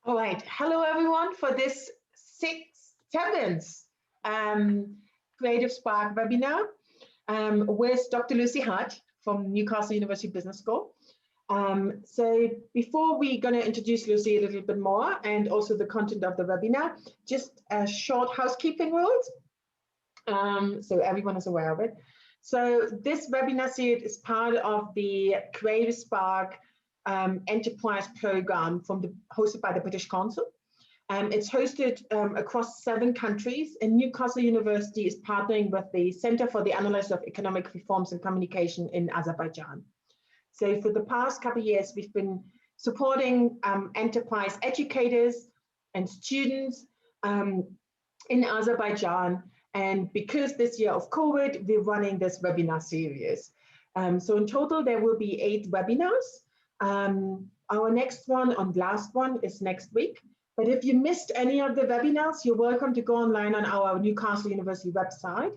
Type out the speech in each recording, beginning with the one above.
All right. Hello, everyone, for this seventh Creative Spark webinar with Dr. Lucy Hatt from Newcastle University Business School. So before we're going to introduce Lucy a little bit more and also the content of the webinar, just a short housekeeping rules, so everyone is aware of it. So this webinar series is part of the Creative Spark enterprise program hosted by the British Council. It's hosted across 7 countries, and Newcastle University is partnering with the Center for the Analysis of Economic Reforms and Communication in Azerbaijan. So for the past couple of years, we've been supporting enterprise educators and students in Azerbaijan. And because this year of COVID, we're running this webinar series. So in total, there will be 8 webinars. Our next one and last one is next week. But if you missed any of the webinars, you're welcome to go online on our Newcastle University website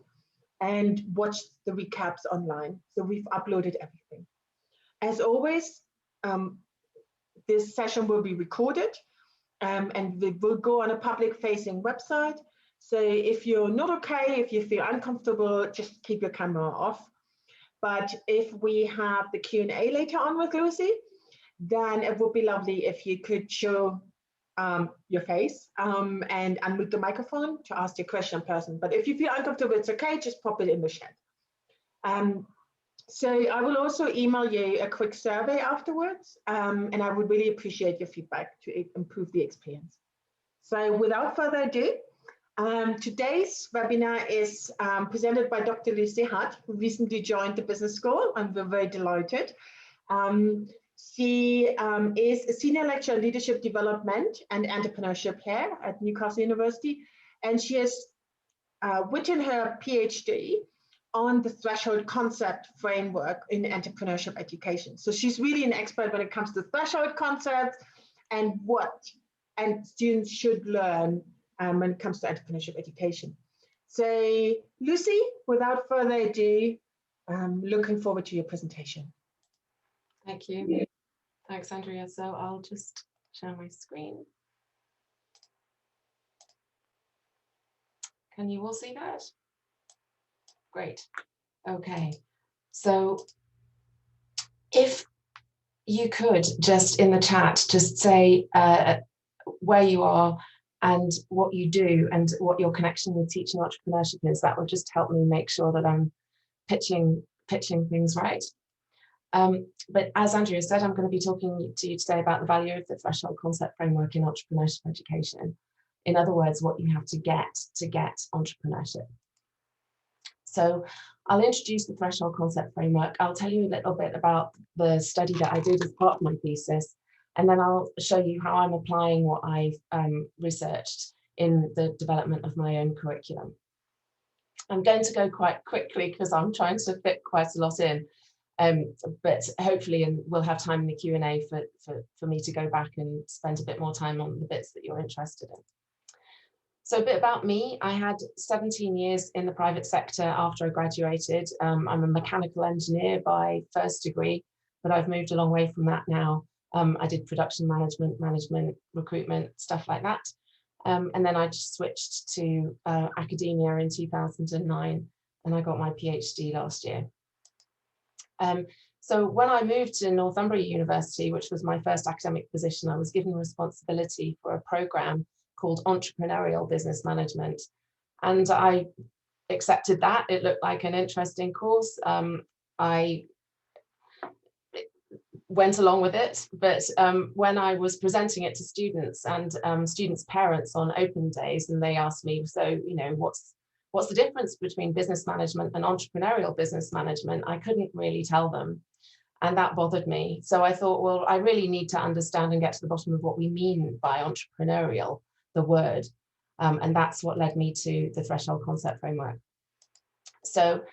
and watch the recaps online. So we've uploaded everything. As always, this session will be recorded and we will go on a public facing website. So if you're not okay, if you feel uncomfortable, just keep your camera off. But if we have the Q&A later on with Lucy, then it would be lovely if you could show your face and unmute the microphone to ask your question in person. But if you feel uncomfortable, it's okay, just pop it in the chat. So I will also email you a quick survey afterwards, and I would really appreciate your feedback to improve the experience. So without further ado, today's webinar is presented by Dr. Lucy Hatt, who recently joined the business school, and we're very delighted. She is a senior lecturer in leadership development and entrepreneurship here at Newcastle University, and she has written her PhD on the threshold concept framework in entrepreneurship education. So she's really an expert when it comes to threshold concepts and what students should learn when it comes to entrepreneurship education. So Lucy, without further ado, looking forward to your presentation. Thank you. Thanks, Andrea. So I'll just share my screen. Can you all see that? Great. Okay. So if you could just in the chat, just say where you are and what you do and what your connection with teaching entrepreneurship is, that would just help me make sure that I'm pitching things right. But as Andrea said, I'm going to be talking to you today about the value of the threshold concept framework in entrepreneurship education. In other words, what you have to get entrepreneurship. So I'll introduce the threshold concept framework. I'll tell you a little bit about the study that I did as part of my thesis, and then I'll show you how I'm applying what I've researched in the development of my own curriculum. I'm going to go quite quickly because I'm trying to fit quite a lot in. But hopefully, and we'll have time in the Q&A for me to go back and spend a bit more time on the bits that you're interested in. So a bit about me. I had 17 years in the private sector after I graduated. I'm a mechanical engineer by first degree, but I've moved a long way from that now. I did production management, recruitment, stuff like that. And then I just switched to academia in 2009, and I got my PhD last year. So when I moved to Northumbria University, which was my first academic position, I was given responsibility for a program called Entrepreneurial Business Management. And I accepted that. It looked like an interesting course. I went along with it, but when I was presenting it to students and students' parents on open days, and they asked me, so, you know, what's the difference between business management and entrepreneurial business management? I couldn't really tell them. And that bothered me. So I thought, well, I really need to understand and get to the bottom of what we mean by entrepreneurial, the word. And that's what led me to the threshold concept framework. So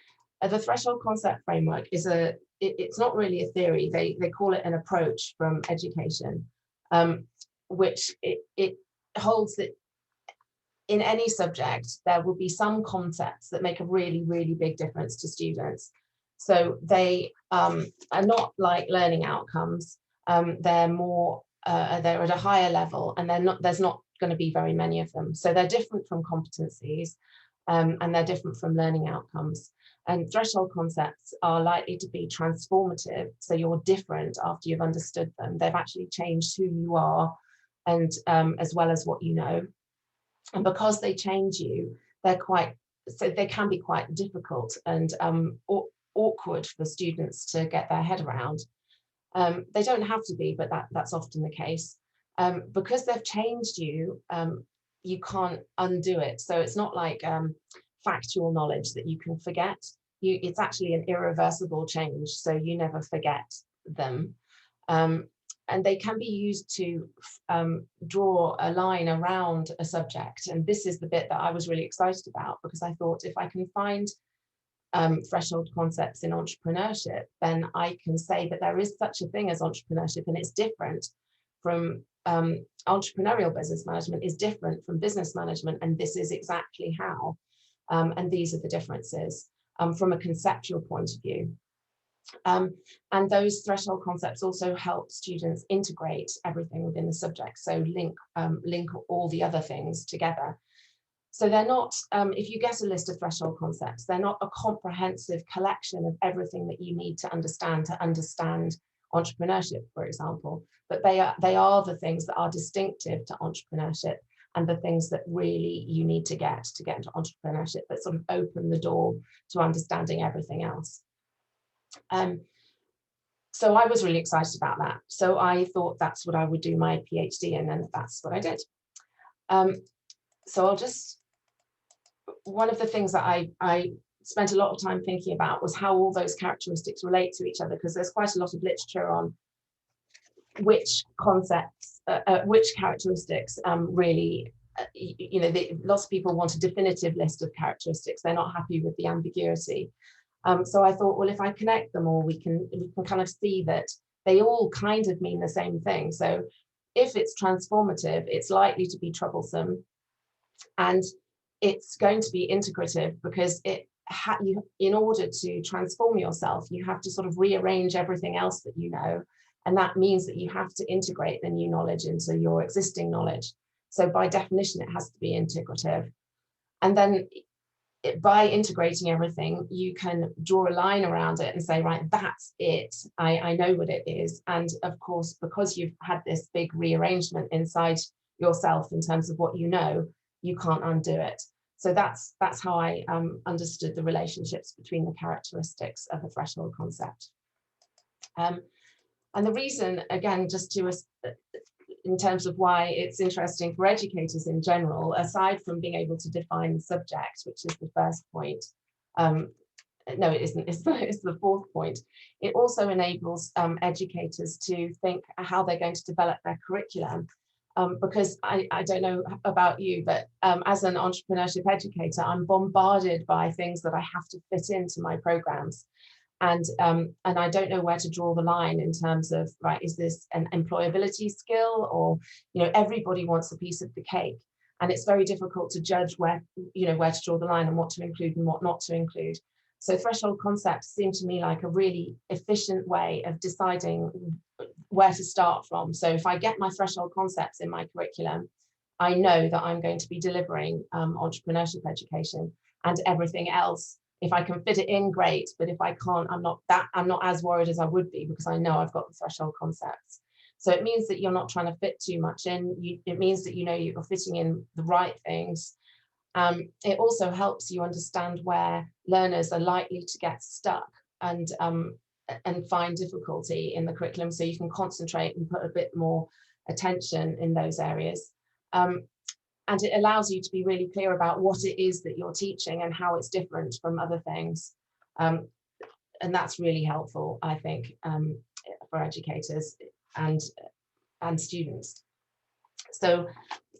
the threshold concept framework is it's not really a theory. They call it an approach from education, which it holds that in any subject, there will be some concepts that make a really, really big difference to students. So they are not like learning outcomes. They're more they're at a higher level, and there's not going to be very many of them. So they're different from competencies, and they're different from learning outcomes. And threshold concepts are likely to be transformative. So you're different after you've understood them. They've actually changed who you are, and as well as what you know. And because they change you, so they can be quite difficult and awkward for students to get their head around. They don't have to be, but that's often the case. Because they've changed you, you can't undo it. So it's not like factual knowledge that you can forget. It's actually an irreversible change, so you never forget them. And they can be used to draw a line around a subject. And this is the bit that I was really excited about, because I thought if I can find threshold concepts in entrepreneurship, then I can say that there is such a thing as entrepreneurship, and it's different from entrepreneurial business management is different from business management, and this is exactly how. And these are the differences from a conceptual point of view. And those threshold concepts also help students integrate everything within the subject, so link all the other things together. So they're not, if you get a list of threshold concepts, they're not a comprehensive collection of everything that you need to understand entrepreneurship, for example, but they are the things that are distinctive to entrepreneurship, and the things that really you need to get into entrepreneurship, that sort of open the door to understanding everything else. So I was really excited about that. So I thought that's what I would do my PhD in, and that's what I did. So one of the things that I spent a lot of time thinking about was how all those characteristics relate to each other, because there's quite a lot of literature on which concepts, which characteristics really, lots of people want a definitive list of characteristics. They're not happy with the ambiguity. So I thought, well, if I connect them all, we can kind of see that they all kind of mean the same thing. So if it's transformative, it's likely to be troublesome, and it's going to be integrative, because in order to transform yourself, you have to sort of rearrange everything else that you know. And that means that you have to integrate the new knowledge into your existing knowledge. So by definition, it has to be integrative. And then by integrating everything, you can draw a line around it and say, right, that's it. I know what it is. And of course, because you've had this big rearrangement inside yourself in terms of what you know, you can't undo it. So that's how I understood the relationships between the characteristics of a threshold concept. And the reason, again, just to in terms of why it's interesting for educators in general, aside from being able to define the subject, which is the first point, no, it isn't, it's the fourth point. It also enables educators to think how they're going to develop their curriculum. Because I don't know about you, but as an entrepreneurship educator, I'm bombarded by things that I have to fit into my programs. And I don't know where to draw the line in terms of, right, is this an employability skill, or, everybody wants a piece of the cake. And it's very difficult to judge where to draw the line and what to include and what not to include. So threshold concepts seem to me like a really efficient way of deciding where to start from. So if I get my threshold concepts in my curriculum, I know that I'm going to be delivering entrepreneurship education, and everything else, if I can fit it in, great. But if I can't, I'm not as worried as I would be, because I know I've got the threshold concepts. So it means that you're not trying to fit too much in. It means that you're fitting in the right things. It also helps you understand where learners are likely to get stuck and find difficulty in the curriculum, so you can concentrate and put a bit more attention in those areas. And it allows you to be really clear about what it is that you're teaching and how it's different from other things. And that's really helpful, I think, for educators and students. So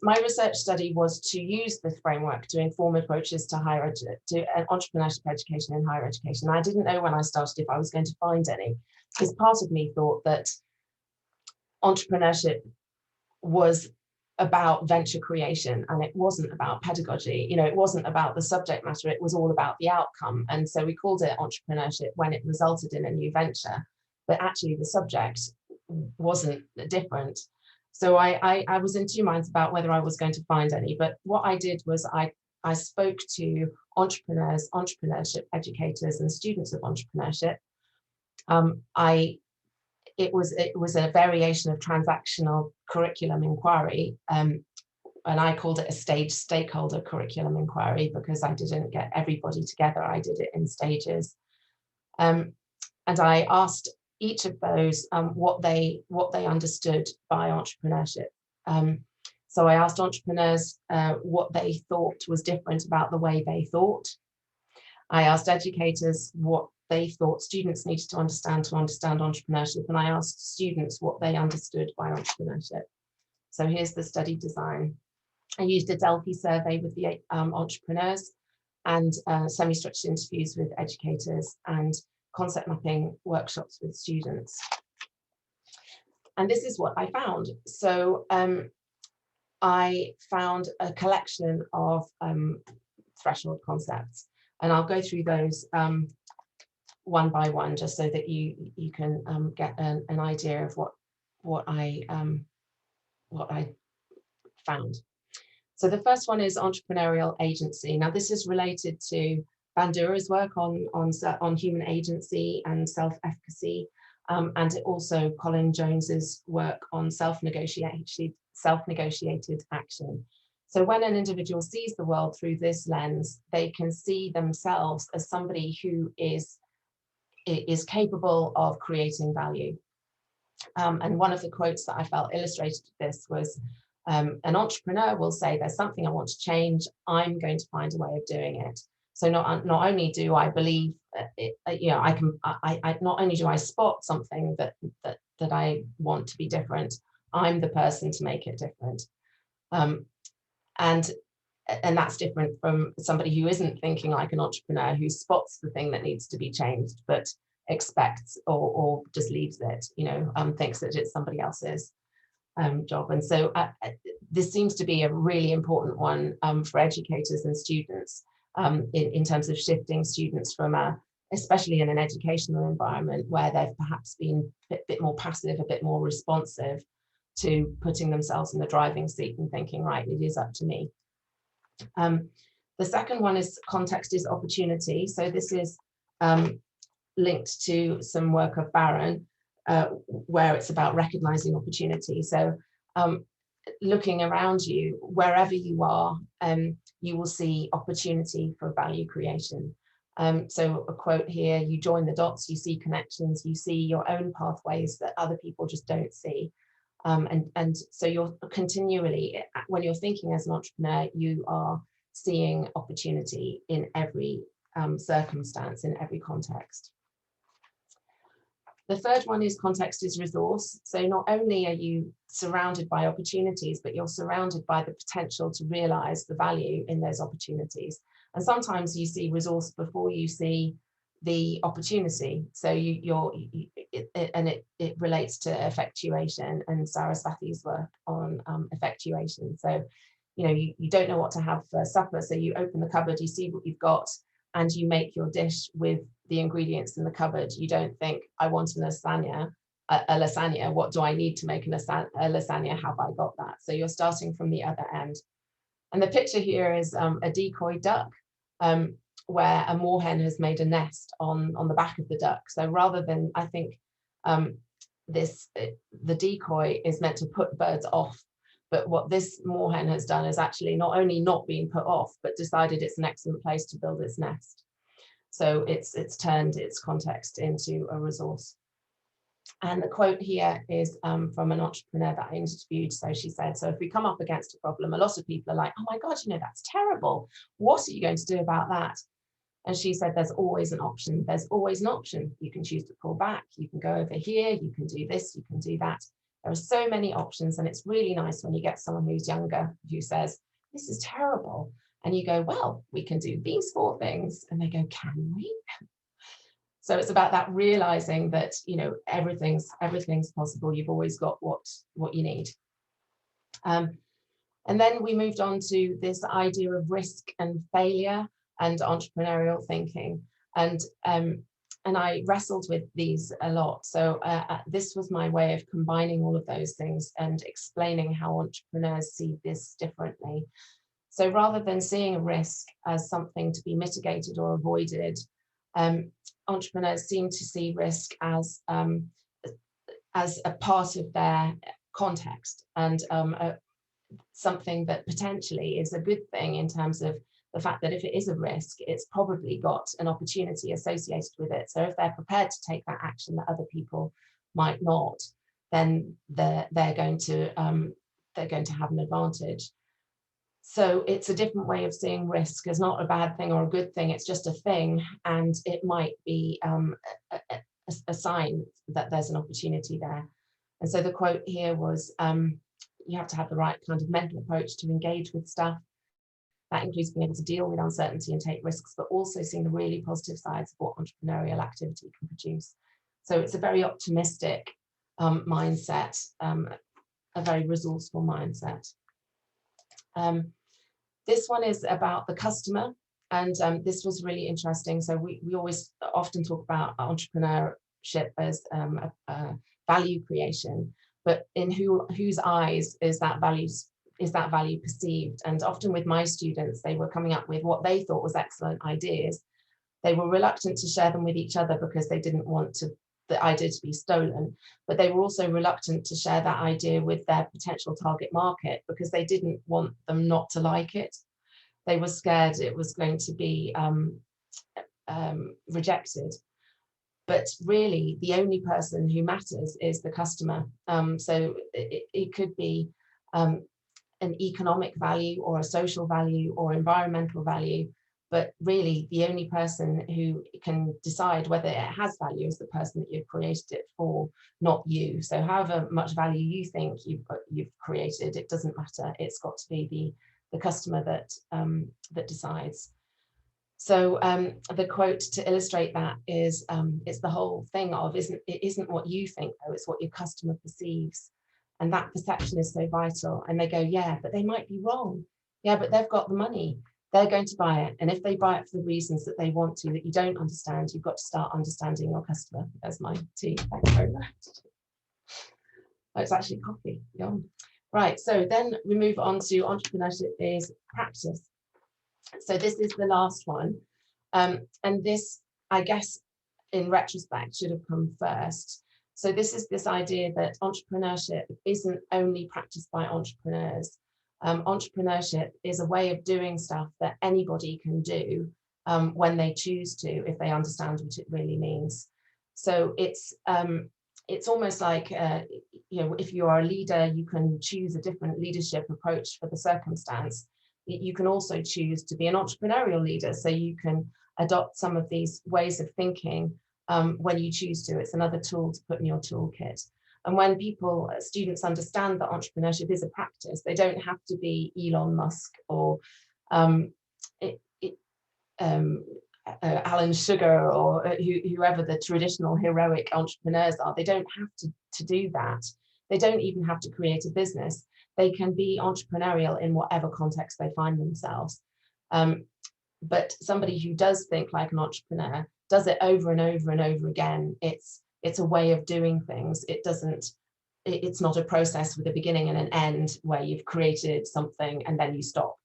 my research study was to use this framework to inform approaches to entrepreneurship education in higher education. I didn't know when I started if I was going to find any, because part of me thought that entrepreneurship was about venture creation, and it wasn't about pedagogy. It wasn't about the subject matter, it was all about the outcome. And so we called it entrepreneurship when it resulted in a new venture, but actually the subject wasn't different. So I was in two minds about whether I was going to find any, but what I did was I spoke to entrepreneurs, entrepreneurship educators, and students of entrepreneurship. It was a variation of transactional curriculum inquiry, and I called it a stage stakeholder curriculum inquiry because I didn't get everybody together. I did it in stages, and I asked each of those what they understood by entrepreneurship. So I asked entrepreneurs what they thought was different about the way they thought. I asked educators what they thought students needed to understand entrepreneurship, and I asked students what they understood by entrepreneurship. So here's the study design. I used a Delphi survey with the entrepreneurs, and semi-structured interviews with educators, and concept mapping workshops with students. And this is what I found. So I found a collection of threshold concepts, and I'll go through those one by one, just so that you can get an idea of what I found. So the first one is entrepreneurial agency. Now this is related to Bandura's work on human agency and self-efficacy, and also Colin Jones's work on self-negotiated action. So when an individual sees the world through this lens, they can see themselves as somebody who is capable of creating value. And one of the quotes that I felt illustrated this was, an entrepreneur will say, there's something I want to change, I'm going to find a way of doing it. So not only do I believe it, not only do I spot something that I want to be different, I'm the person to make it different. And that's different from somebody who isn't thinking like an entrepreneur, who spots the thing that needs to be changed, but expects or just leaves it, thinks that it's somebody else's job. And so this seems to be a really important one for educators and students, in terms of shifting students from especially in an educational environment where they've perhaps been a bit more passive, a bit more responsive, to putting themselves in the driving seat and thinking, right, it is up to me. The second one is context is opportunity. So this is linked to some work of Barron, where it's about recognizing opportunity. So looking around you, wherever you are, you will see opportunity for value creation. So a quote here, you join the dots, you see connections, you see your own pathways that other people just don't see. And so you're continually, when you're thinking as an entrepreneur, you are seeing opportunity in every circumstance, in every context. The third one is context is resource. So not only are you surrounded by opportunities, but you're surrounded by the potential to realize the value in those opportunities. And sometimes you see resource before you see the opportunity. So it relates to effectuation and Sarasvathi's work on effectuation. So, you don't know what to have for supper. So you open the cupboard, you see what you've got, and you make your dish with the ingredients in the cupboard. You don't think, I want a lasagna. What do I need to make a lasagna? Have I got that? So you're starting from the other end. And the picture here is a decoy duck, where a moorhen has made a nest on the back of the duck. So rather than, I think the decoy is meant to put birds off. But what this moorhen has done is actually not only not being put off, but decided it's an excellent place to build its nest. So it's turned its context into a resource. And the quote here is from an entrepreneur that I interviewed. So she said, so if we come up against a problem, a lot of people are like, oh my God, that's terrible. What are you going to do about that? And she said, there's always an option. There's always an option. You can choose to pull back. You can go over here. You can do this. You can do that. There are so many options. And it's really nice when you get someone who's younger who says, this is terrible. And you go, well, we can do these 4 things. And they go, can we? So it's about that realizing that, everything's possible. You've always got what you need. And then we moved on to this idea of risk and failure and entrepreneurial thinking. And and I wrestled with these a lot. So this was my way of combining all of those things and explaining how entrepreneurs see this differently. So rather than seeing a risk as something to be mitigated or avoided, entrepreneurs seem to see risk as a part of their context, and something that potentially is a good thing in terms of the fact that if it is a risk, it's probably got an opportunity associated with it. So if they're prepared to take that action that other people might not, then they're going to have an advantage. So it's a different way of seeing risk as not a bad thing or a good thing. It's just a thing, and it might be a sign that there's an opportunity there. And so the quote here was, you have to have the right kind of mental approach to engage with stuff. That includes being able to deal with uncertainty and take risks, but also seeing the really positive sides of what entrepreneurial activity can produce. So it's a very optimistic mindset, a very resourceful mindset. This one is about the customer, and this was really interesting. So we always often talk about entrepreneurship as value creation, but in whose eyes is that value perceived? And often with my students, they were coming up with what they thought was excellent ideas. They were reluctant to share them with each other because they didn't want the idea to be stolen, but they were also reluctant to share that idea with their potential target market because they didn't want them not to like it. They were scared it was going to be rejected. But really, the only person who matters is the customer. So it could be an economic value or a social value or environmental value, but really the only person who can decide whether it has value is the person that you've created it for, not you. So however much value you think you've created, it doesn't matter. It's got to be the customer that decides. So the quote to illustrate that is, it's the whole thing of, it isn't what you think though, it's what your customer perceives. And that perception is so vital. And they go, yeah, but they might be wrong. Yeah, but they've got the money. They're going to buy it. And if they buy it for the reasons that they want to, that you don't understand, you've got to start understanding your customer. There's my tea. Thanks very much. Oh, it's actually coffee. Yum. Right. So then we move on to entrepreneurship is practice. So this is the last one. And this, I guess, in retrospect, should have come first. So this is this idea that entrepreneurship isn't only practiced by entrepreneurs. Entrepreneurship is a way of doing stuff that anybody can do when they choose to, if they understand what it really means. So it's almost like, if you are a leader, you can choose a different leadership approach for the circumstance. You can also choose to be an entrepreneurial leader, so you can adopt some of these ways of thinking when you choose to. It's another tool to put in your toolkit. And when students understand that entrepreneurship is a practice, they don't have to be Elon Musk or Alan Sugar or whoever the traditional heroic entrepreneurs are. They don't have to do that. They don't even have to create a business. They can be entrepreneurial in whatever context they find themselves. But somebody who does think like an entrepreneur does it over and over and over again. It's a way of doing things. It's not a process with a beginning and an end where you've created something and then you stop.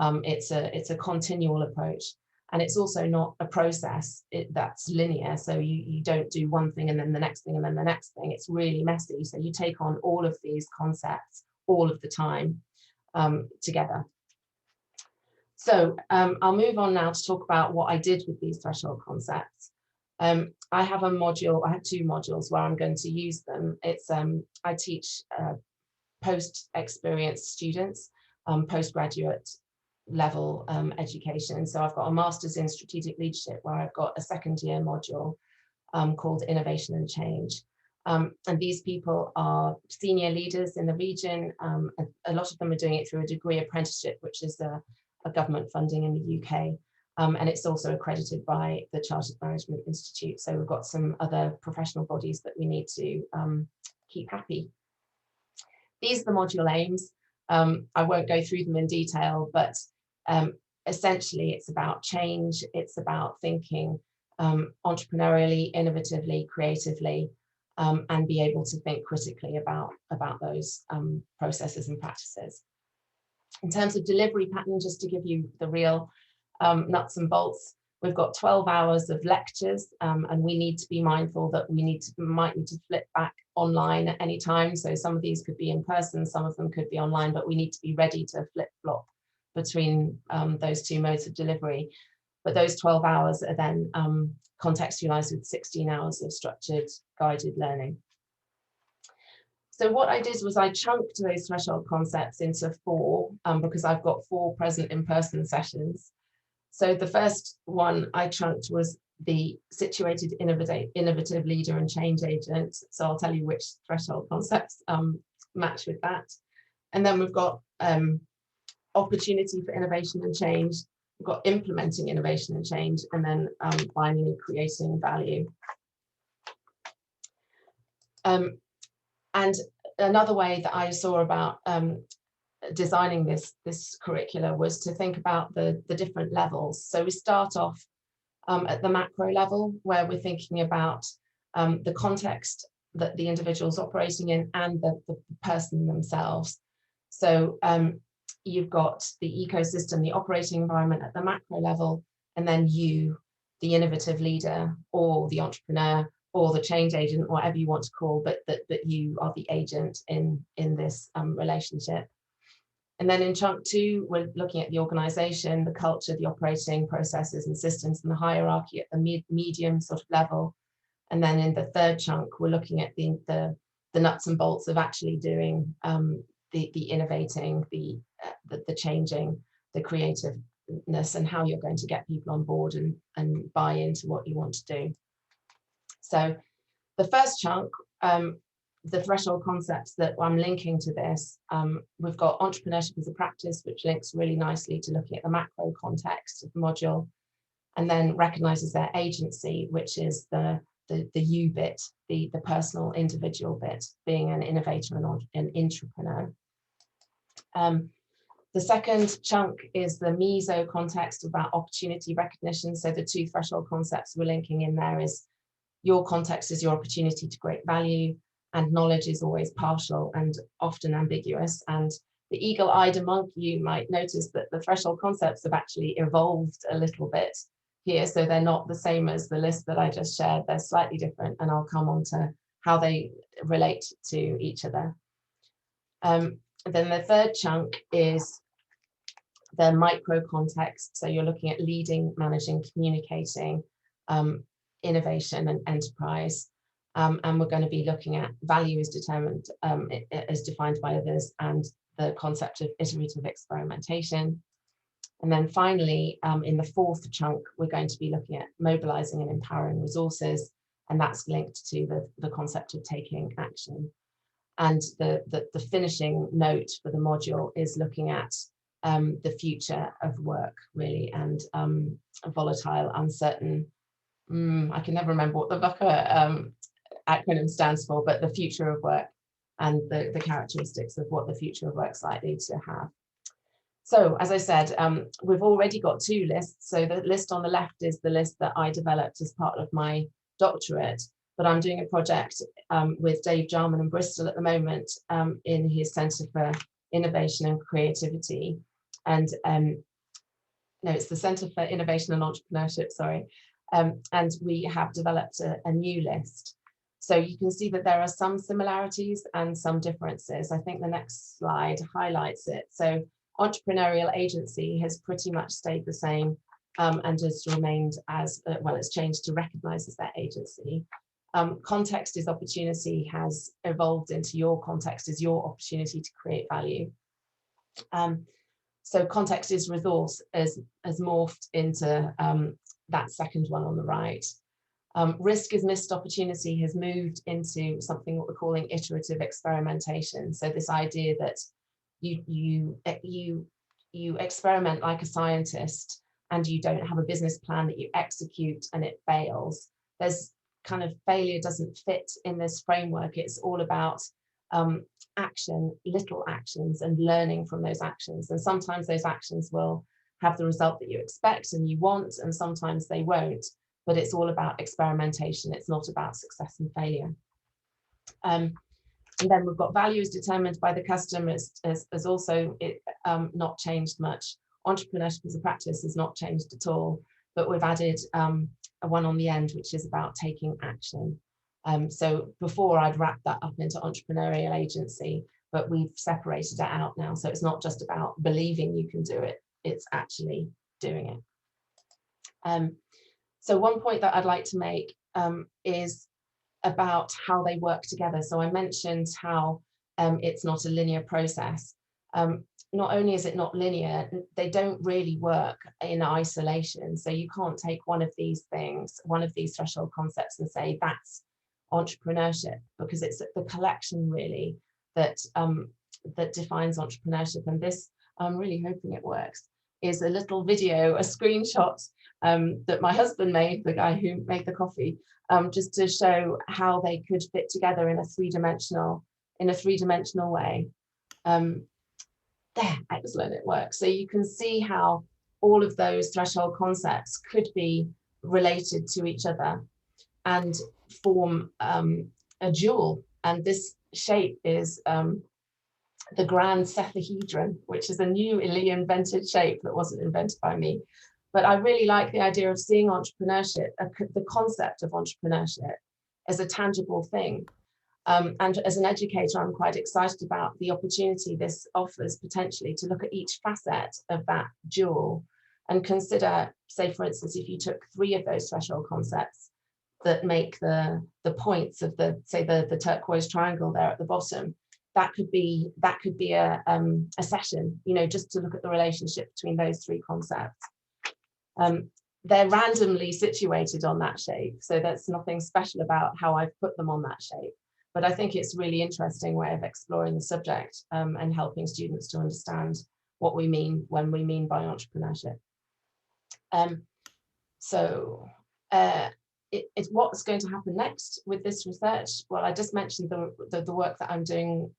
It's a continual approach. And it's also not a process that's linear. So you don't do one thing and then the next thing and then the next thing. It's really messy. So you take on all of these concepts all of the time together. So I'll move on now to talk about what I did with these threshold concepts. I have two modules where I'm going to use them. I teach post-experienced students, postgraduate level education. So I've got a master's in strategic leadership where I've got a second year module called Innovation and Change. And these people are senior leaders in the region. A lot of them are doing it through a degree apprenticeship, which is a government funding in the UK. And it's also accredited by the Chartered Management Institute. So we've got some other professional bodies that we need to keep happy. These are the module aims. I won't go through them in detail, but essentially it's about change. It's about thinking entrepreneurially, innovatively, creatively, and be able to think critically about those processes and practices. In terms of delivery pattern, just to give you the real nuts and bolts, we've got 12 hours of lectures, and we need to be mindful that we might need to flip back online at any time. So some of these could be in person, some of them could be online, but we need to be ready to flip-flop between those two modes of delivery. But those 12 hours are then contextualized with 16 hours of structured guided learning. So what I did was I chunked those threshold concepts into 4, because I've got 4 present in-person sessions. So the first one I chunked was the situated innovative leader and change agent. So I'll tell you which threshold concepts match with that. And then we've got opportunity for innovation and change. We've got implementing innovation and change, and then finally creating value. And another way that I saw about designing this curricula was to think about the different levels. So we start off at the macro level, where we're thinking about the context that the individual's operating in and the person themselves. So you've got the ecosystem, the operating environment at the macro level, and then you, the innovative leader or the entrepreneur or the change agent, whatever you want to call, but that you are the agent in this relationship. And then in chunk 2, we're looking at the organization, the culture, the operating processes and systems, and the hierarchy at the medium sort of level. And then in the third chunk, we're looking at the nuts and bolts of actually doing the innovating, the changing, the creativeness, and how you're going to get people on board and buy into what you want to do. So the first chunk, the threshold concepts that I'm linking to this, we've got entrepreneurship as a practice, which links really nicely to looking at the macro context of the module, and then recognizes their agency, which is the you bit, the personal individual bit, being an innovator and an entrepreneur. The second chunk is the meso context about opportunity recognition. So the 2 threshold concepts we're linking in there is your context is your opportunity to create value, and knowledge is always partial and often ambiguous. And the eagle-eyed among you might notice that the threshold concepts have actually evolved a little bit here. So they're not the same as the list that I just shared. They're slightly different, and I'll come on to how they relate to each other. Then the third chunk is the micro context. So you're looking at leading, managing, communicating, innovation and enterprise. And we're going to be looking at value is determined, as defined by others, and the concept of iterative experimentation. And then finally, in the fourth chunk, we're going to be looking at mobilizing and empowering resources, and that's linked to the concept of taking action. And the finishing note for the module is looking at the future of work, really, and volatile, uncertain. I can never remember what the VUCA acronym stands for, but the future of work and the characteristics of what the future of work is likely to have. So, as I said, we've already got 2 lists. So the list on the left is the list that I developed as part of my doctorate, but I'm doing a project with Dave Jarman in Bristol at the moment in his Centre for Innovation and Creativity. And no, it's the Centre for Innovation and Entrepreneurship, sorry. And we have developed a new list. So you can see that there are some similarities and some differences. I think the next slide highlights it. So Entrepreneurial Agency has pretty much stayed the same and has remained as, well, it's changed to recognize as their agency. Context is opportunity has evolved into your context is your opportunity to create value. So context is resource has morphed into that second one on the right. Risk is missed opportunity has moved into something what we're calling iterative experimentation. So this idea that you experiment like a scientist and you don't have a business plan that you execute and it fails. There's kind of failure doesn't fit in this framework. It's all about action, little actions, and learning from those actions. And sometimes those actions will have the result that you expect and you want, and sometimes they won't. but it's all about experimentation. It's not about success and failure. And then we've got values determined by the customers as also not changed much. Entrepreneurship as a practice has not changed at all, but we've added a one on the end, which is about taking action. So before I'd wrapped that up into Entrepreneurial Agency, but we've separated it out now. So it's not just about believing you can do it, it's actually doing it. So one point that I'd like to make is about how they work together. So I mentioned how it's not a linear process. Not only is it not linear, they don't really work in isolation. So you can't take one of these things, one of these threshold concepts, and say that's entrepreneurship, because it's the collection really that that defines entrepreneurship. And this, I'm really hoping it works, is a little video, a screenshot that my husband made, the guy who made the coffee, just to show how they could fit together in a three-dimensional way. There, excellent, it works. So you can see how all of those threshold concepts could be related to each other and form a jewel. And this shape is the grand cepahedron, which is a newly invented shape that wasn't invented by me. But I really like the idea of seeing entrepreneurship, the concept of entrepreneurship, as a tangible thing. And as an educator, I'm quite excited about the opportunity this offers potentially to look at each facet of that jewel and consider, say, for instance, if you took 3 of those threshold concepts that make the points of the turquoise triangle there at the bottom, that could be a session, you know, just to look at the relationship between those 3 concepts. They're randomly situated on that shape, so there's nothing special about how I've put them on that shape. But I think it's a really interesting way of exploring the subject and helping students to understand what we mean when we mean by entrepreneurship. It's what's going to happen next with this research. Well, I just mentioned the work that I'm doing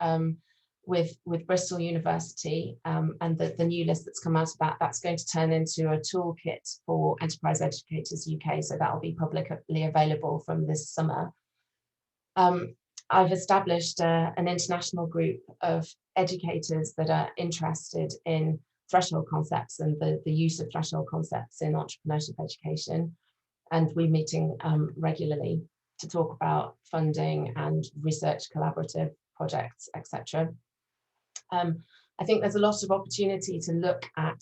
with Bristol University and the new list that's come out of that. That's going to turn into a toolkit for Enterprise Educators UK, so that will be publicly available from this summer. I've established an international group of educators that are interested in threshold concepts and the use of threshold concepts in entrepreneurship education. And we're meeting regularly to talk about funding and research collaborative projects, etc. I think there's a lot of opportunity to look at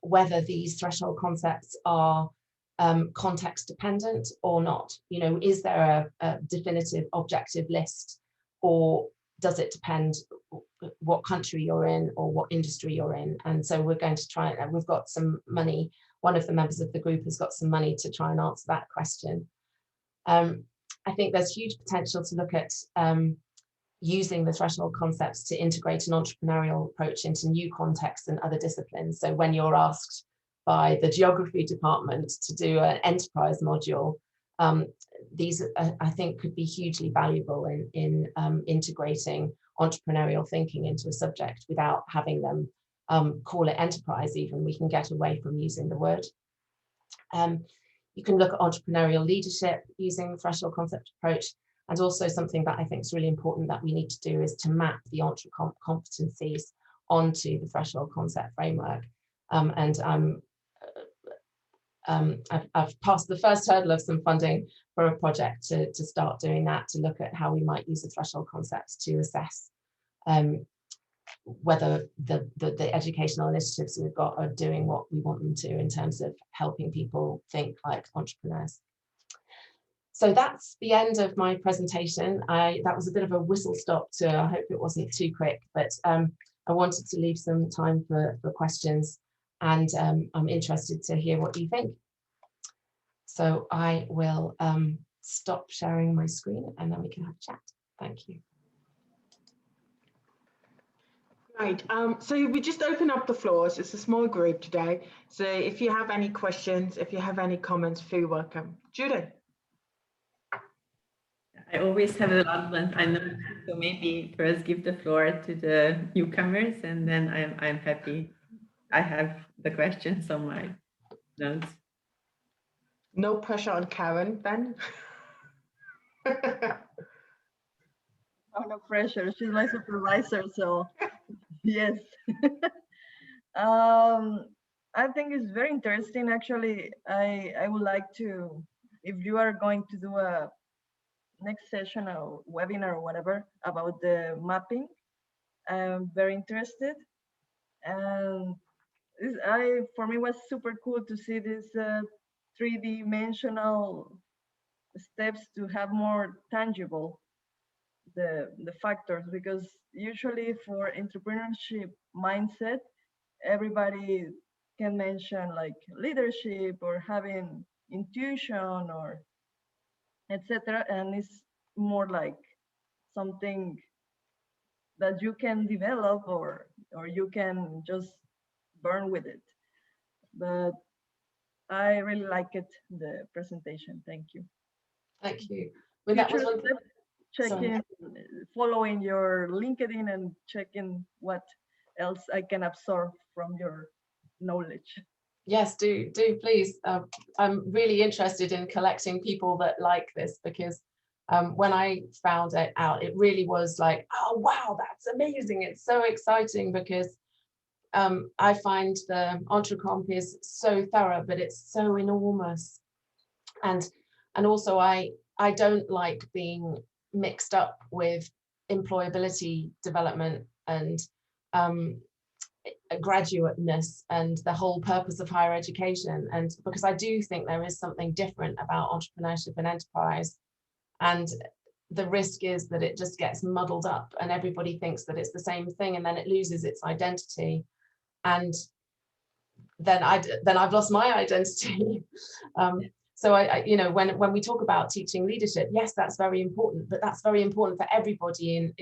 whether these threshold concepts are context dependent or not. You know, is there a definitive objective list, or does it depend what country you're in or what industry you're in? And so we're going to try, we've got some money, one of the members of the group has got some money to try and answer that question. I think there's huge potential to look at using the threshold concepts to integrate an entrepreneurial approach into new contexts and other disciplines. So when you're asked by the geography department to do an enterprise module, these I think could be hugely valuable in integrating entrepreneurial thinking into a subject without having them call it enterprise even. We can get away from using the word. You can look at entrepreneurial leadership using the threshold concept approach, and also something that I think is really important that we need to do is to map the entre competencies onto the threshold concept framework. I've passed the first hurdle of some funding for a project to start doing that, to look at how we might use the threshold concepts to assess whether the educational initiatives we've got are doing what we want them to in terms of helping people think like entrepreneurs. So that's the end of my presentation. That was a bit of a whistle stop tour. I hope it wasn't too quick, but I wanted to leave some time for questions, and I'm interested to hear what you think. So I will stop sharing my screen and then we can have a chat. Thank you. Right, so we just open up the floors. It's a small group today. So if you have any questions, if you have any comments, feel welcome. Judith. I always have a lot of I know, so maybe first give the floor to the newcomers, and then I'm happy. I have the questions on my notes. No pressure on Karen then. Oh, no pressure. She's my supervisor, so yes. I think it's very interesting. Actually, I would like to, if you are going to do a next session or webinar or whatever about the mapping, I'm very interested. And for me, was super cool to see this three-dimensional steps to have more tangible the factors, because usually for entrepreneurship mindset, everybody can mention like leadership or having intuition or etc., and it's more like something that you can develop or you can just burn with it. But I really like it, the presentation. Thank you. Thank you. Well, that was one. Checking, following your LinkedIn and checking what else I can absorb from your knowledge. Yes, do please. I'm really interested in collecting people that like this, because when I found it out, it really was like, oh wow, that's amazing. It's so exciting, because I find the Entrecomp is so thorough, but it's so enormous. And also I don't like being mixed up with employability development and graduateness and the whole purpose of higher education. And because I do think there is something different about entrepreneurship and enterprise, and the risk is that it just gets muddled up and everybody thinks that it's the same thing, and then it loses its identity, and then I've lost my identity. So I you know, when we talk about teaching leadership, yes, that's very important, but that's very important for everybody in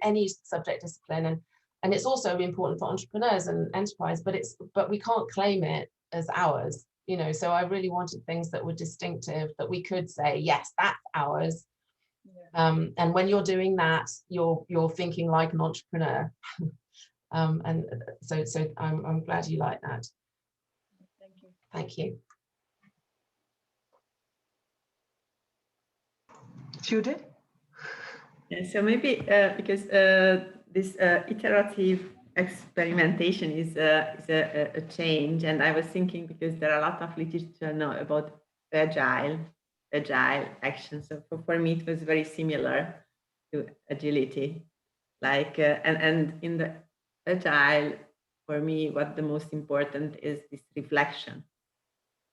any subject discipline, and it's also important for entrepreneurs and enterprise, but we can't claim it as ours, you know. So I really wanted things that were distinctive, that we could say, yes, that's ours. Yeah. And when you're doing that, you're thinking like an entrepreneur. And so I'm glad you like that. Thank you. Thank you. Judith? Yeah, so maybe because this iterative experimentation is a change, and I was thinking, because there are a lot of literature now about agile action. So for me, it was very similar to agility, like and in the agile, for me, what the most important is this reflection.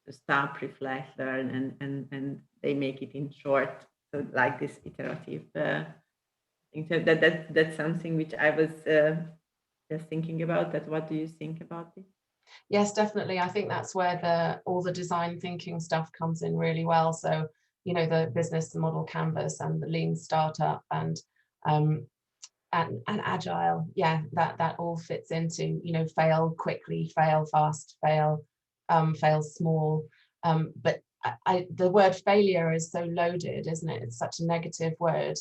To stop, reflect, learn, and they make it in short. So like this iterative thing. So that's something which I was just thinking about. That what do you think about it? Yes, definitely. I think that's where all the design thinking stuff comes in really well. So, you know, the business model canvas and the lean startup and agile, yeah, that all fits into, you know, fail quickly, fail fast, fail small. But the word failure is so loaded, isn't it? It's such a negative word.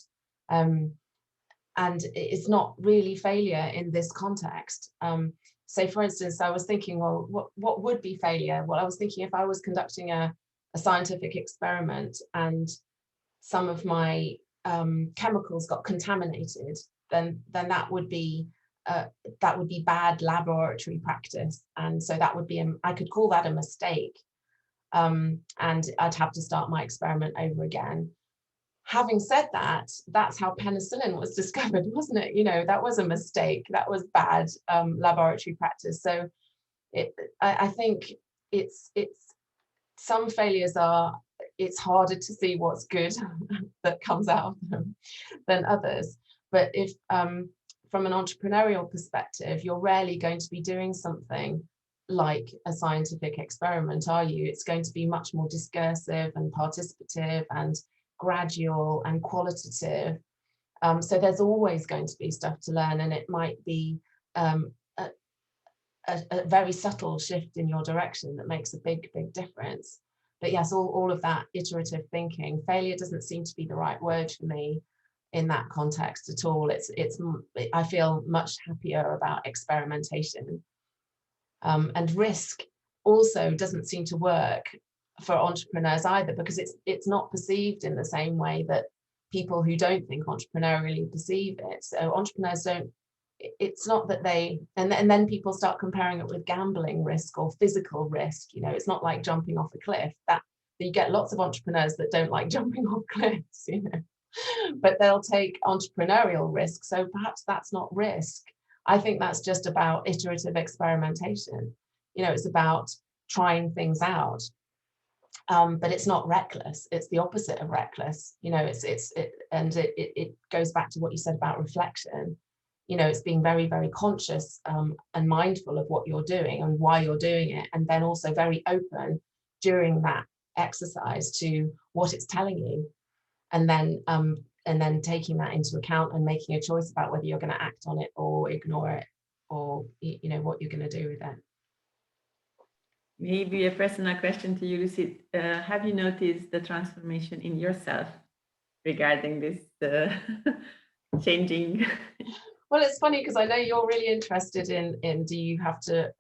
And it's not really failure in this context. So for instance, I was thinking, well, what would be failure? Well, I was thinking, if I was conducting a scientific experiment and some of my chemicals got contaminated, then that would be bad laboratory practice. And so that would be, I could call that a mistake. And I'd have to start my experiment over again. Having said that, that's how penicillin was discovered, wasn't it? You know, that was a mistake. That was bad laboratory practice. So I think it's some failures it's harder to see what's good that comes out of them than others. But if from an entrepreneurial perspective, you're rarely going to be doing something like a scientific experiment, are you? It's going to be much more discursive and participative and gradual and qualitative. So there's always going to be stuff to learn, and it might be a very subtle shift in your direction that makes a big difference. But yes, all of that iterative thinking. Failure doesn't seem to be the right word for me in that context at all. I feel much happier about experimentation. And risk also doesn't seem to work for entrepreneurs either, because it's not perceived in the same way that people who don't think entrepreneurially perceive it. So entrepreneurs don't, it's not that they, and then people start comparing it with gambling risk or physical risk. You know, it's not like jumping off a cliff. That you get lots of entrepreneurs that don't like jumping off cliffs, you know, but they'll take entrepreneurial risk. So perhaps that's not risk. I think that's just about iterative experimentation. You know, it's about trying things out. But it's not reckless. It's the opposite of reckless. You know, it goes back to what you said about reflection. You know, it's being very, very conscious and mindful of what you're doing and why you're doing it, and then also very open during that exercise to what it's telling you, and then taking that into account and making a choice about whether you're going to act on it or ignore it, or you know, what you're going to do with it. Maybe a personal question to you, Lucy. Have you noticed the transformation in yourself regarding this changing? Well, it's funny because I know you're really interested in do you have to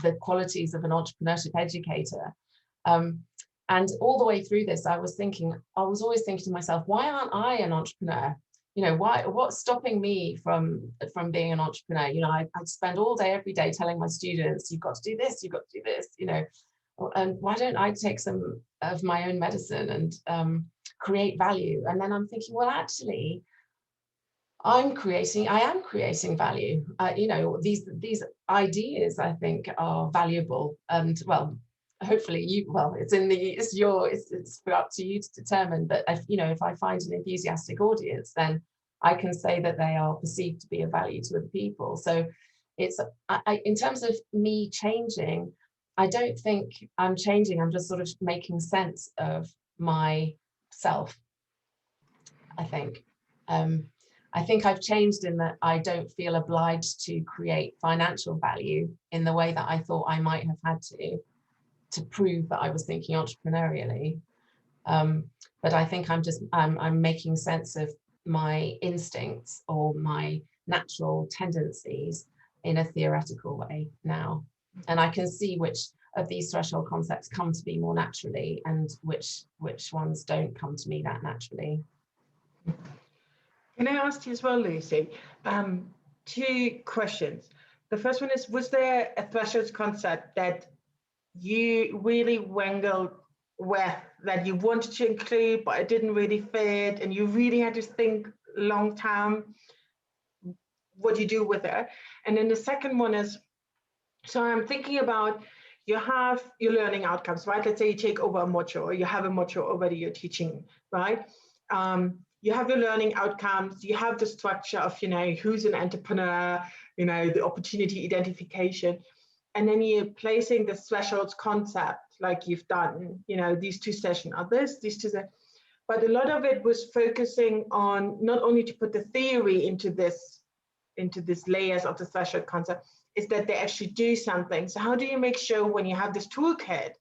the qualities of an entrepreneurship educator, and all the way through this I was always thinking to myself, why aren't I an entrepreneur? You know, what's stopping me from being an entrepreneur? You know, I spend all day every day telling my students, you've got to do this, you've got to do this, you know, and why don't I take some of my own medicine and create value? And then I'm thinking, well, actually I am creating value. You know, these ideas I think are valuable, and well, hopefully it's up to you to determine. But if I find an enthusiastic audience, then I can say that they are perceived to be of value to other people. So it's in terms of me changing, I don't think I'm changing. I'm just sort of making sense of myself, I think. I think I've changed in that I don't feel obliged to create financial value in the way that I thought I might have had to prove that I was thinking entrepreneurially. But I think I'm making sense of my instincts or my natural tendencies in a theoretical way now. And I can see which of these threshold concepts come to me more naturally and which ones don't come to me that naturally. Can I ask you as well, Lucy? Two questions. The first one is, was there a threshold concept that you really wangled with, that you wanted to include, but it didn't really fit, and you really had to think long term what you do with it? And then the second one is, so I'm thinking about, you have your learning outcomes, right? Let's say you take over a module, or you have a module already you're teaching, right? You have your learning outcomes, you have the structure of, who's an entrepreneur, the opportunity identification, and then you're placing the thresholds concept like you've done, these two sessions are this, these two, but a lot of it was focusing on not only to put the theory into this layers of the threshold concept, is that they actually do something. So how do you make sure when you have this toolkit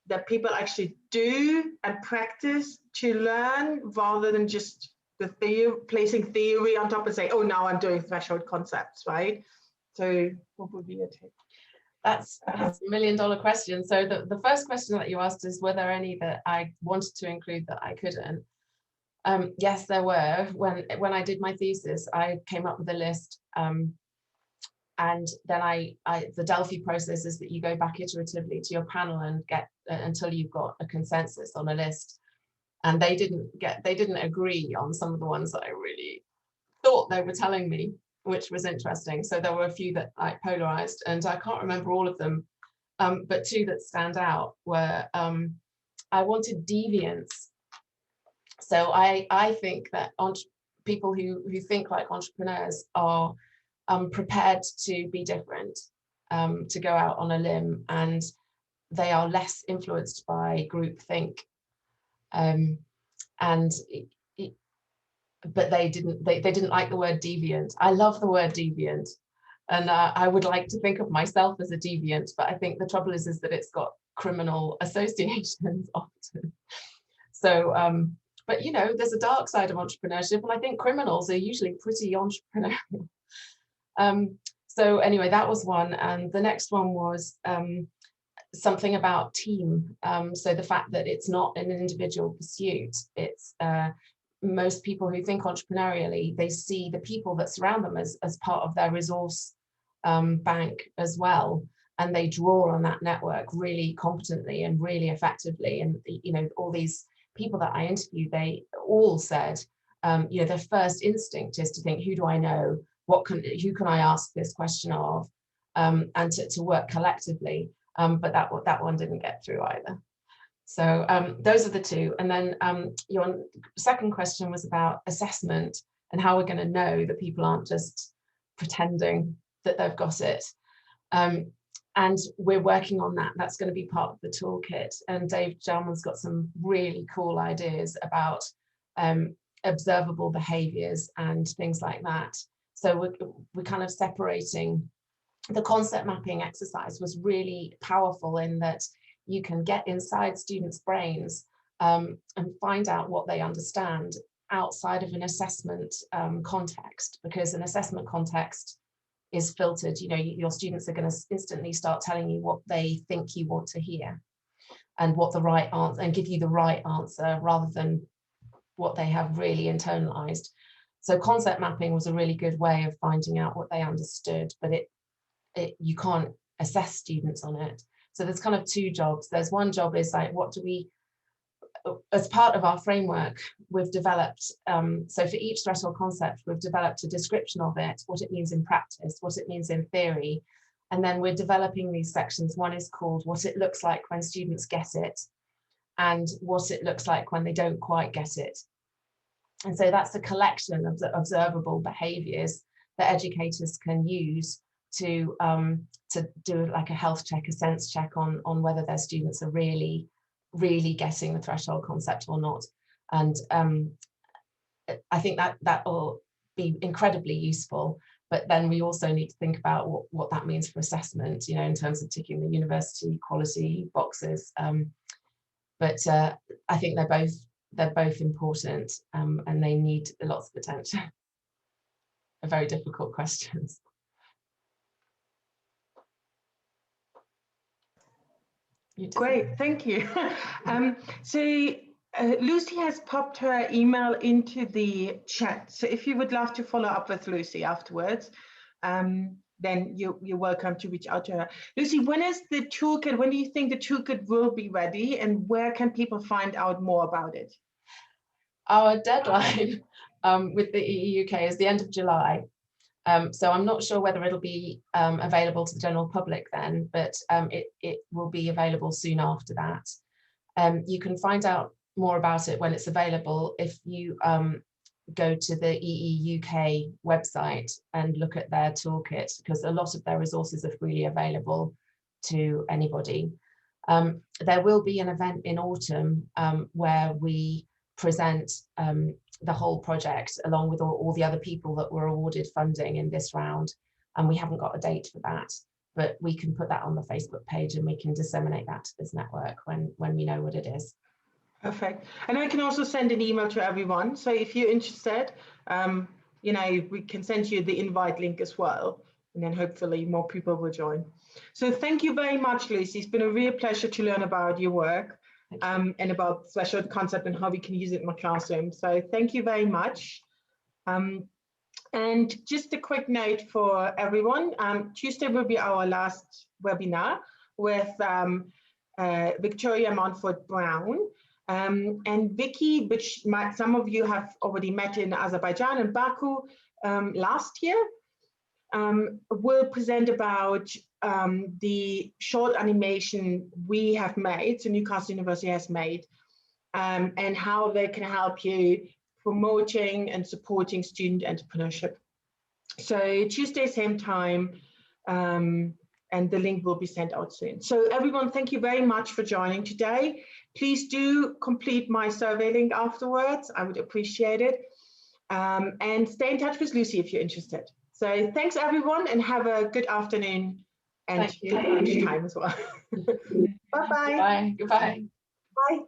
that people actually do and practice to learn, rather than just the theory, placing theory on top and say, oh, now I'm doing threshold concepts, right? So what would be your take? That's $1 million question. So the first question that you asked is, were there any that I wanted to include that I couldn't? Yes, there were. When I did my thesis, I came up with a list, and then the Delphi process is that you go back iteratively to your panel and get until you've got a consensus on a list. And they didn't agree on some of the ones that I really thought they were telling me, which was interesting. So there were a few that I polarized, and I can't remember all of them, but two that stand out were, I wanted deviance. So I think that people who think like entrepreneurs are prepared to be different, to go out on a limb, and they are less influenced by groupthink. But they didn't like the word deviant. I love the word deviant, and I would like to think of myself as a deviant, but I think the trouble is that it's got criminal associations often. So but there's a dark side of entrepreneurship, and I think criminals are usually pretty entrepreneurial. So anyway, that was one, and the next one was something about team. So the fact that it's not an individual pursuit, it's most people who think entrepreneurially, they see the people that surround them as part of their resource bank as well. And they draw on that network really competently and really effectively. And, you know, all these people that I interviewed, they all said, you know, their first instinct is to think, who do I know? Who can I ask this question of? And to work collectively. But that one didn't get through either. So those are the two. And then your second question was about assessment and how we're going to know that people aren't just pretending that they've got it. And we're working on that. That's going to be part of the toolkit. And Dave Gelman's got some really cool ideas about observable behaviors and things like that. So we're kind of separating. The concept mapping exercise was really powerful in that you can get inside students' brains and find out what they understand outside of an assessment context, because an assessment context is filtered. You know, your students are going to instantly start telling you what they think you want to hear and what the right answer, and give you the right answer rather than what they have really internalized. So concept mapping was a really good way of finding out what they understood, but you can't assess students on it. So there's kind of two jobs. There's one job is like, what do we, as part of our framework, we've developed, so for each threshold concept, we've developed a description of it, what it means in practice, what it means in theory. And then we're developing these sections. One is called what it looks like when students get it, and what it looks like when they don't quite get it. And so that's a collection of the observable behaviors that educators can use to do like a health check, a sense check on whether their students are really getting the threshold concept or not. And I think that will be incredibly useful. But then we also need to think about what that means for assessment, you know, in terms of ticking the university quality boxes. But I think they're both important, and they need lots of attention. Are very difficult questions. Great, thank you. So Lucy has popped her email into the chat. So if you would love to follow up with Lucy afterwards, then you're welcome to reach out to her. Lucy, when is the toolkit? When do you think the toolkit will be ready, and where can people find out more about it? Our deadline with the EEUK is the end of July. So I'm not sure whether it'll be available to the general public then, but it will be available soon after that. You can find out more about it when it's available if you go to the EEUK website and look at their toolkit, because a lot of their resources are freely available to anybody. There will be an event in autumn where we present the whole project along with all the other people that were awarded funding in this round, and we haven't got a date for that, but we can put that on the Facebook page and we can disseminate that to this network when we know what it is. Perfect. And I can also send an email to everyone, so if you're interested, you know, we can send you the invite link as well, and then hopefully more people will join. So thank you very much, Lucy. It's been a real pleasure to learn about your work. And about threshold concept and how we can use it in my classroom. So thank you very much. And just a quick note for everyone, Tuesday will be our last webinar with Victoria Montfort Brown. And Vicky, which some of you have already met in Azerbaijan and Baku last year, will present about the short animation we have made, so Newcastle University has made, and how they can help you promoting and supporting student entrepreneurship. So Tuesday, same time, and the link will be sent out soon. So everyone, thank you very much for joining today. Please do complete my survey link afterwards. I would appreciate it. And stay in touch with Lucy if you're interested. So thanks everyone, and have a good afternoon and lunchtime as well. Bye-bye. Bye. Goodbye. Bye.